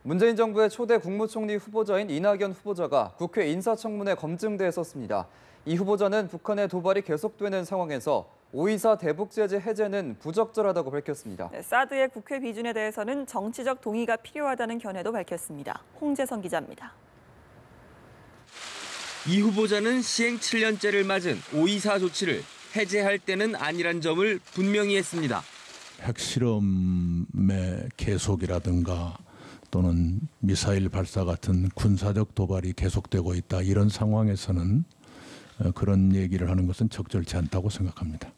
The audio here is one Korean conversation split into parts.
문재인 정부의 초대 국무총리 후보자인 이낙연 후보자가 국회 인사청문회 검증대에 섰습니다. 이 후보자는 북한의 도발이 계속되는 상황에서 5.24 대북제재 해제는 부적절하다고 밝혔습니다. 사드의 국회 비준에 대해서는 정치적 동의가 필요하다는 견해도 밝혔습니다. 홍재성 기자입니다. 이 후보자는 시행 7년째를 맞은 5.24 조치를 해제할 때는 아니란 점을 분명히 했습니다. 핵실험의 계속이라든가 또는 미사일 발사 같은 군사적 도발이 계속되고 있다. 이런 상황에서는 그런 얘기를 하는 것은 적절치 않다고 생각합니다.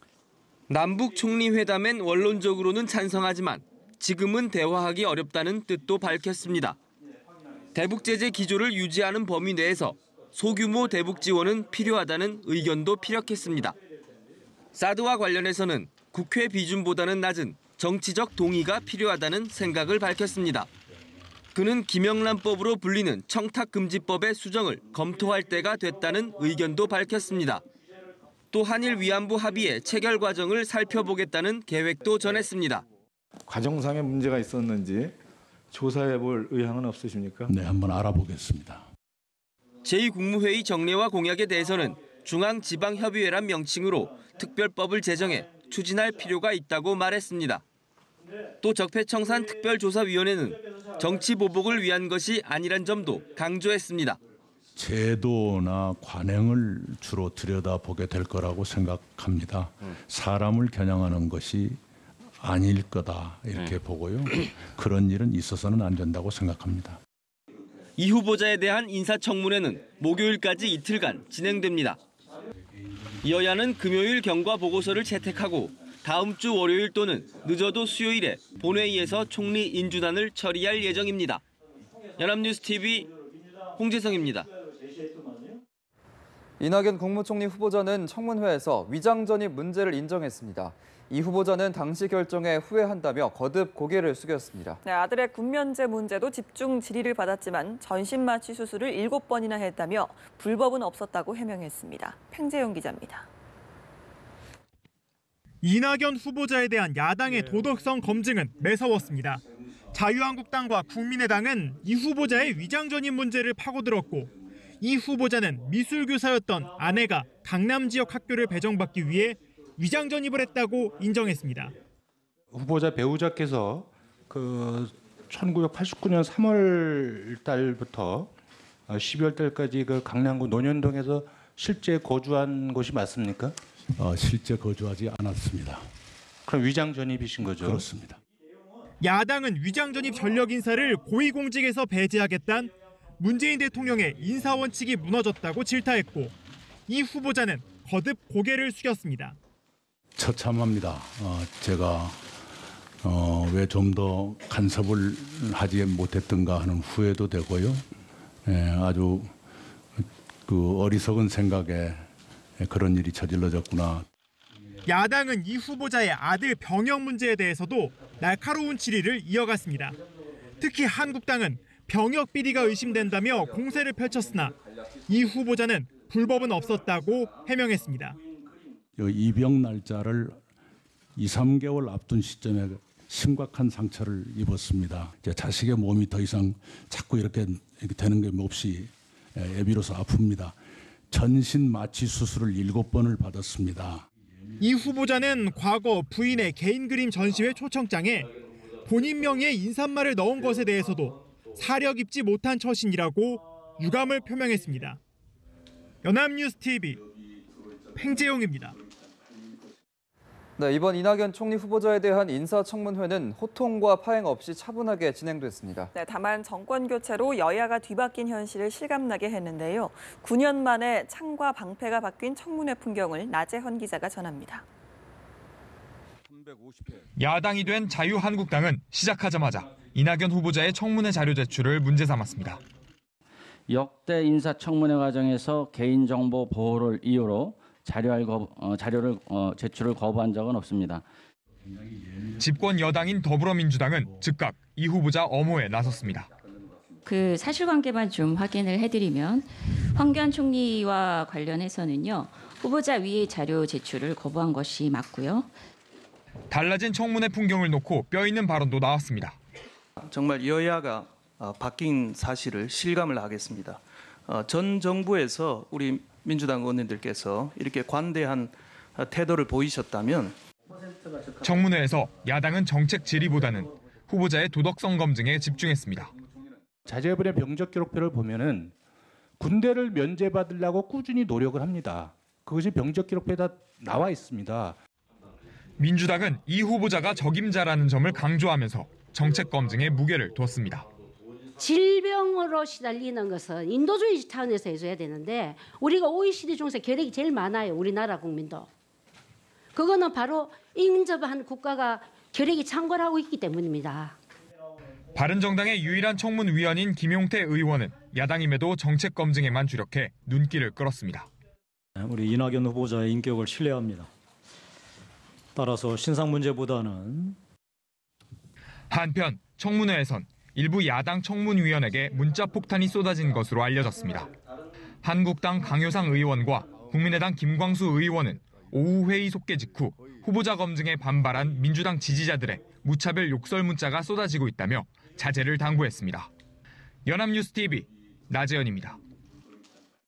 남북 총리 회담엔 원론적으로는 찬성하지만 지금은 대화하기 어렵다는 뜻도 밝혔습니다. 대북 제재 기조를 유지하는 범위 내에서 소규모 대북 지원은 필요하다는 의견도 피력했습니다. 사드와 관련해서는 국회 비준보다는 낮은 정치적 동의가 필요하다는 생각을 밝혔습니다. 그는 김영란법으로 불리는 청탁금지법의 수정을 검토할 때가 됐다는 의견도 밝혔습니다. 또 한일 위안부 합의의 체결 과정을 살펴보겠다는 계획도 전했습니다. 과정상의 문제가 있었는지 조사해볼 의향은 없으십니까? 네, 한번 알아보겠습니다. 제2국무회의 정례와 공약에 대해서는 중앙지방협의회란 명칭으로 특별법을 제정해 추진할 필요가 있다고 말했습니다. 또 적폐청산 특별조사위원회는 정치 보복을 위한 것이 아니란 점도 강조했습니다. 제도나 관행을 주로 들여다보게 될 거라고 생각합니다. 사람을 겨냥하는 것이 아닐 거다 이렇게 보고요. 그런 일은 있어서는 안 된다고 생각합니다. 이 후보자에 대한 인사청문회는 목요일까지 이틀간 진행됩니다. 여야는 금요일 경과 보고서를 채택하고 다음 주 월요일 또는 늦어도 수요일에 본회의에서 총리 인준안을 처리할 예정입니다. 연합뉴스TV 홍재성입니다. 이낙연 국무총리 후보자는 청문회에서 위장 전입 문제를 인정했습니다. 이 후보자는 당시 결정에 후회한다며 거듭 고개를 숙였습니다. 아들의 군면제 문제도 집중 질의를 받았지만 전신 마취 수술을 7번이나 했다며 불법은 없었다고 해명했습니다. 팽재용 기자입니다. 이낙연 후보자에 대한 야당의 도덕성 검증은 매서웠습니다. 자유한국당과 국민의당은 이 후보자의 위장 전입 문제를 파고들었고 이 후보자는 미술교사였던 아내가 강남 지역 학교를 배정받기 위해 위장 전입을 했다고 인정했습니다. 후보자 배우자께서 1989년 3월 달부터 12월 달까지 강남구 논현동에서 실제 거주한 것이 맞습니까? 실제 거주하지 않았습니다. 그럼 위장 전입이신 거죠? 그렇습니다. 야당은 위장 전입 전력 인사를 고위공직에서 배제하겠다는 문재인 대통령의 인사 원칙이 무너졌다고 질타했고 이 후보자는 거듭 고개를 숙였습니다. 처참합니다. 제가 왜 좀 더 간섭을 하지 못했던가 하는 후회도 되고요. 아주 어리석은 생각에 그런 일이 저질러졌구나. 야당은 이 후보자의 아들 병역 문제에 대해서도 날카로운 질의를 이어갔습니다. 특히 한국당은 병역 비리가 의심된다며 공세를 펼쳤으나 이 후보자는 불법은 없었다고 해명했습니다. 입영 날짜를 2, 3개월 앞둔 시점에 심각한 상처를 입었습니다. 자식의 몸이 더 이상 자꾸 이렇게 되는 게 몹시 애비로서 아픕니다. 전신 마취 수술을 7번을 받았습니다. 이 후보자는 과거 부인의 개인 그림 전시회 초청장에 본인 명의의 인사말을 넣은 것에 대해서도 사력 입지 못한 처신이라고 유감을 표명했습니다. 연합뉴스TV 팽재용입니다. 네, 이번 이낙연 총리 후보자에 대한 인사청문회는 호통과 파행 없이 차분하게 진행됐습니다. 네, 다만 정권 교체로 여야가 뒤바뀐 현실을 실감나게 했는데요. 9년 만에 창과 방패가 바뀐 청문회 풍경을 나재헌 기자가 전합니다. 야당이 된 자유한국당은 시작하자마자 이낙연 후보자의 청문회 자료 제출을 문제 삼았습니다. 역대 인사청문회 과정에서 개인정보 보호를 이유로 자료를 제출을 거부한 적은 없습니다. 집권 여당인 더불어민주당은 즉각 이 후보자 엄호에 나섰습니다. 그 사실관계만 좀 확인을 해드리면 황교안 총리와 관련해서는요. 후보자 위의 자료 제출을 거부한 것이 맞고요. 달라진 청문회 풍경을 놓고 뼈 있는 발언도 나왔습니다. 정말 여야가 바뀐 사실을 실감을 하겠습니다. 전 정부에서 우리 민주당 의원님들께서 이렇게 관대한 태도를 보이셨다면 청문회에서 야당은 정책 질의보다는 후보자의 도덕성 검증에 집중했습니다. 자제분의 병적 기록표를 보면은 군대를 면제받으려고 꾸준히 노력을 합니다. 그것이 병적 기록표에 다 나와 있습니다. 민주당은 이 후보자가 적임자라는 점을 강조하면서 정책 검증에 무게를 뒀습니다. 질병으로 시달리는 것은 인도주의 차원에서 해줘야 되는데 우리가 OECD 중에서 결핵이 제일 많아요. 우리나라 국민도. 그거는 바로 인접한 국가가 결핵이 창궐하고 있기 때문입니다. 바른정당의 유일한 청문위원인 김용태 의원은 야당임에도 정책 검증에만 주력해 눈길을 끌었습니다. 우리 이낙연 후보자의 인격을 신뢰합니다. 따라서 신상 문제보다는 한편 청문회에선 일부 야당 청문위원에게 문자 폭탄이 쏟아진 것으로 알려졌습니다. 한국당 강효상 의원과 국민의당 김광수 의원은 오후 회의 속개 직후 후보자 검증에 반발한 민주당 지지자들의 무차별 욕설 문자가 쏟아지고 있다며 자제를 당부했습니다. 연합뉴스TV 나재현입니다.